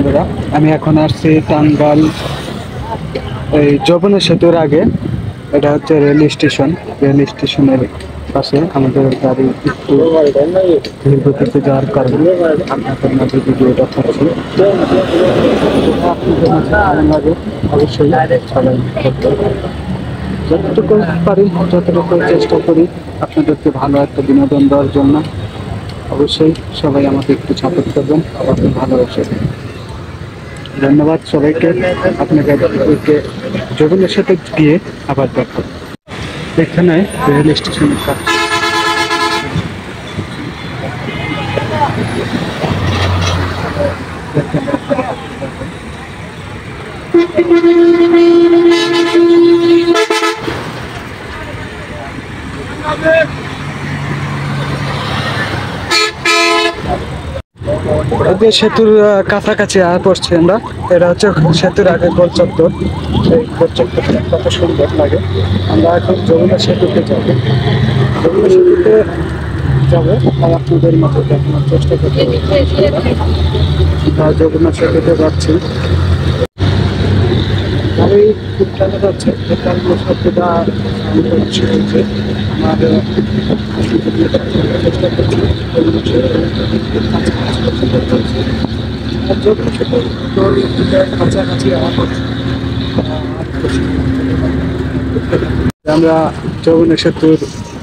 বন্ধুরা, আমি এখন আসছি টাঙ্গাইল এই যমুনা সেতুর আগে। এটা হচ্ছে রেল স্টেশন। রেল স্টেশনের পাশে আমাদের গাড়ি একটু ধীর গতিতে যাওয়ার কারণে আপনাদের মাঝে ভিডিওটা করছি। আপনাদের মাঝে কেমন লাগে অবশ্যই সবাই করতে যতটুকু পারি যতটুকু চেষ্টা করি আপনাদেরকে ভালো একটা বিনোদন দেওয়ার জন্য। অবশ্যই সবাই আমাকে একটু সাপোর্ট করবেন, আমাকে ভালোবাসে। ধন্যবাদ সবাইকে। আপনাকে যমুনার সাথে গিয়ে আবার দেখো। এখানে রেল স্টেশনের কাজ। সেতুর কাছাকাছি পড়ছি আমরা। এটা হচ্ছে সেতুর আগে গোল চত্বর। এই গোল চত্বরটা কত সুন্দর লাগে। আমরা এখন যমুনা সেতুতে যাবো। যমুনা সেতুতে যাবো আর আপনাদের মতো দেখানোর চেষ্টা করতে যমুনা সেতুতে যাচ্ছি। গাড়ি খুব টানা যাচ্ছে, যে কারণে শব্দটা হচ্ছে আমার চেষ্টা করছি যমুনা সেতুর কাছাকাছি আমরা যমুনা সেতুর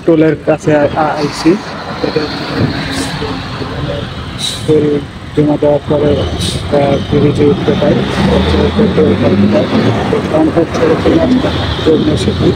টোলের কাছে আইছি। জমা দেওয়ার পরে ব্রিজে উঠতে পাই। যমুনা সেতু